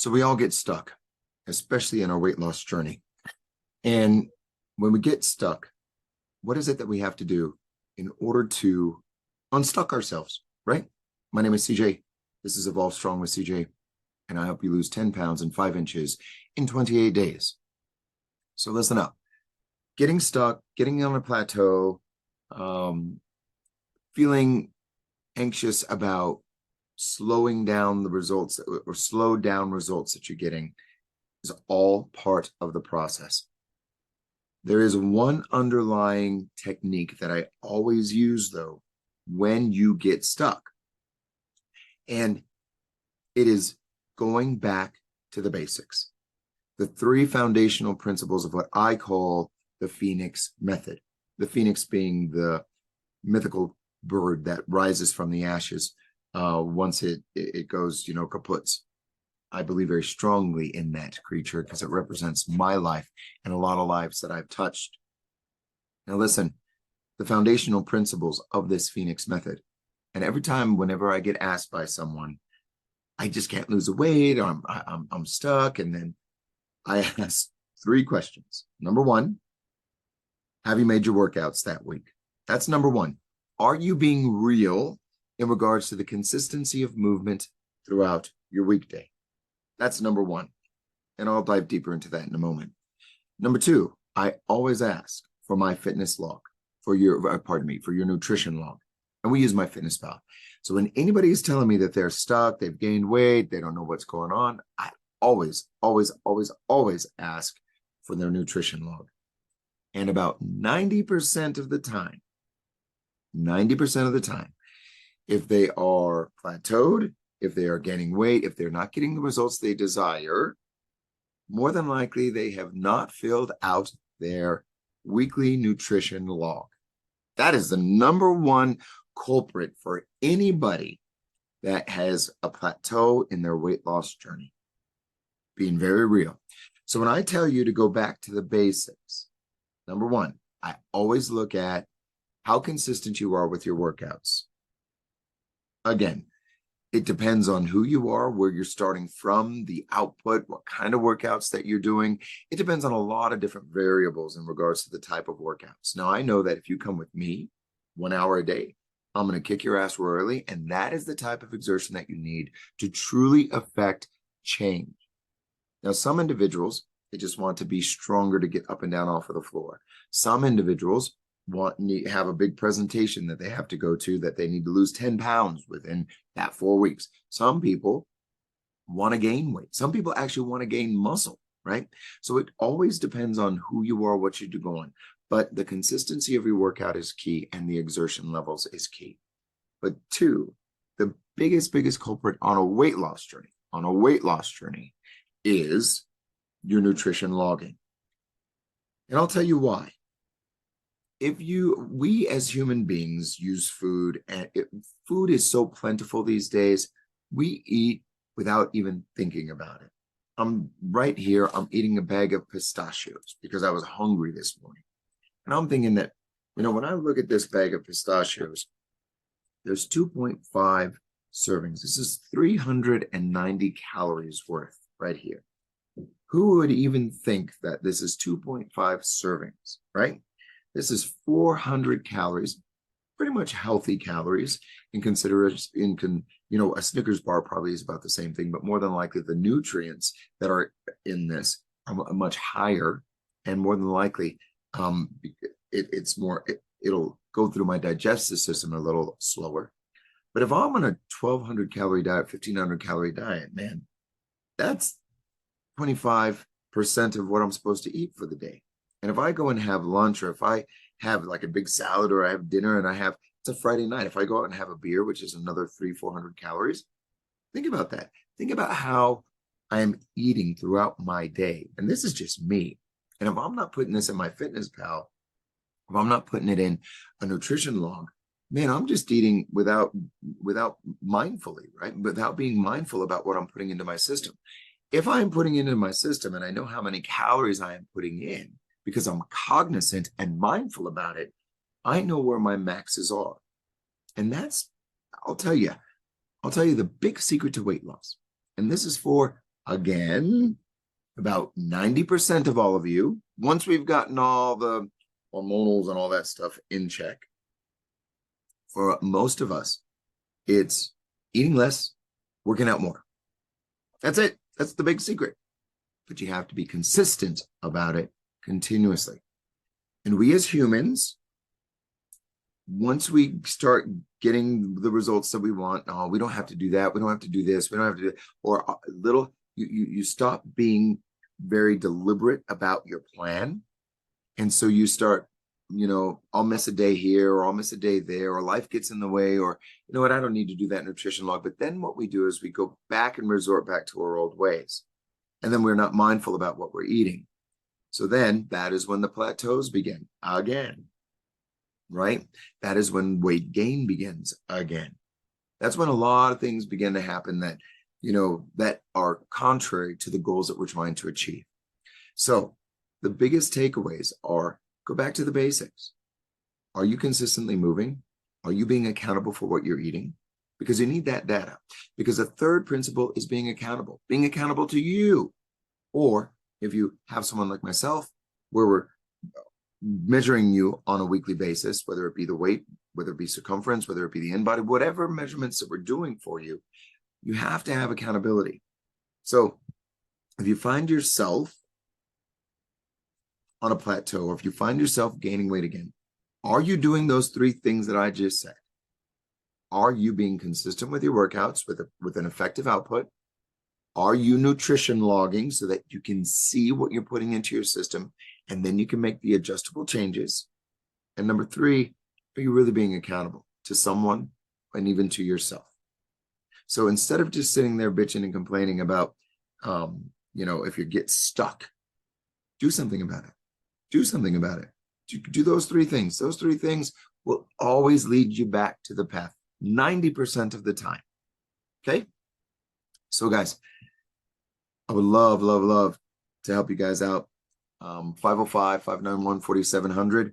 So we all get stuck, especially in our weight loss journey. And when we get stuck, what is it that we have to do in order to unstuck ourselves, right? My name is CJ. This is Evolve Strong with CJ, and I help you lose 10 pounds and 5 inches in 28 days. So listen up. Getting stuck, getting on a plateau, feeling anxious about slowing down the results or slow down results that you're getting is all part of the process. There is one underlying technique that I always use, though, when you get stuck. And it is going back to the basics. The 3 foundational principles of what I call the Phoenix method. The Phoenix being the mythical bird that rises from the ashes once it goes, kaput. I believe very strongly in that creature because it represents my life and a lot of lives that I've touched. Now listen, the foundational principles of this Phoenix method. And every time, whenever I get asked by someone, I just can't lose the weight, or I'm stuck, and then I ask 3 questions. Number 1, have you made your workouts that week? That's number 1. Are you being real in regards to the consistency of movement throughout your weekday? That's number 1. And I'll dive deeper into that in a moment. Number 2, I always ask for my fitness log, for your nutrition log. And we use MyFitnessPal. So when anybody is telling me that they're stuck, they've gained weight, they don't know what's going on, I always ask for their nutrition log. And about 90% of the time, if they are plateaued, if they are gaining weight, if they're not getting the results they desire, more than likely they have not filled out their weekly nutrition log. That is the number 1 culprit for anybody that has a plateau in their weight loss journey. Being very real. So when I tell you to go back to the basics, number 1, I always look at how consistent you are with your workouts. Again, it depends on who you are, where you're starting from, the output, what kind of workouts that you're doing. It depends on a lot of different variables in regards to the type of workouts. Now, I know that if you come with me 1 hour a day, I'm going to kick your ass early, and that is the type of exertion that you need to truly affect change. Now, some individuals, they just want to be stronger to get up and down off of the floor. Some individuals have a big presentation that they have to go to, that they need to lose 10 pounds within that 4 weeks. Some people want to gain weight. Some people actually want to gain muscle, right? So it always depends on who you are, what you're doing. But the consistency of your workout is key, and the exertion levels is key. But 2, the biggest culprit on a weight loss journey is your nutrition logging. And I'll tell you why. We as human beings use food, and food is so plentiful these days, we eat without even thinking about it. I'm right here, I'm eating a bag of pistachios because I was hungry this morning. And I'm thinking that, when I look at this bag of pistachios, there's 2.5 servings. This is 390 calories worth right here. Who would even think that this is 2.5 servings, right? This is 400 calories, pretty much healthy calories in consideration. A Snickers bar probably is about the same thing, but more than likely the nutrients that are in this are much higher, and more than likely it'll go through my digestive system a little slower. But if I'm on a 1,200 calorie diet, 1,500 calorie diet, man, that's 25% of what I'm supposed to eat for the day. And if I go and have lunch, or if I have like a big salad, or I have dinner and it's a Friday night, if I go out and have a beer, which is another 300-400 calories, think about that. Think about how I am eating throughout my day. And this is just me. And if I'm not putting this in MyFitnessPal, if I'm not putting it in a nutrition log, man, I'm just eating without mindfully, right? Without being mindful about what I'm putting into my system. If I'm putting it into my system and I know how many calories I am putting in, because I'm cognizant and mindful about it, I know where my maxes are. And that's, I'll tell you the big secret to weight loss. And this is for again, about 90% of all of you, once we've gotten all the hormonals and all that stuff in check, for most of us, it's eating less, working out more. That's it. That's the big secret. But you have to be consistent about it continuously. And we as humans, once we start getting the results that we want, oh, we don't have to do that. We don't have to do this. We don't have to do that. Or you stop being very deliberate about your plan. And so you start, I'll miss a day here, or I'll miss a day there, or life gets in the way, or you know what, I don't need to do that nutrition log. But then what we do is we go back and resort back to our old ways. And then we're not mindful about what we're eating. So then that is when the plateaus begin again, right? That is when weight gain begins again. That's when a lot of things begin to happen that, that are contrary to the goals that we're trying to achieve. So the biggest takeaways are, go back to the basics. Are you consistently moving? Are you being accountable for what you're eating? Because you need that data. Because the third principle is being accountable to you. Or if you have someone like myself, where we're measuring you on a weekly basis, whether it be the weight, whether it be circumference, whether it be the in-body, whatever measurements that we're doing for you, you have to have accountability. So if you find yourself on a plateau, or if you find yourself gaining weight again, are you doing those three things that I just said? Are you being consistent with your workouts with an effective output? Are you nutrition logging so that you can see what you're putting into your system, and then you can make the adjustable changes? And number three, are you really being accountable to someone and even to yourself? So instead of just sitting there bitching and complaining about, if you get stuck, do something about it. Do something about it. Do those three things. Those three things will always lead you back to the path 90% of the time. Okay? So guys, I would love, love, love to help you guys out. 505-591-4700.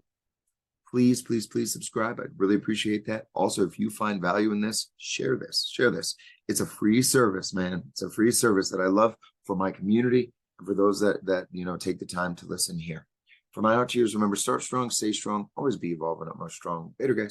Please, please, please subscribe. I'd really appreciate that. Also, if you find value in this, share this. Share this. It's a free service, man. It's a free service that I love for my community and for those that take the time to listen here. From my heart to yours, remember, start strong, stay strong, always be evolving, utmost strong. Later, guys.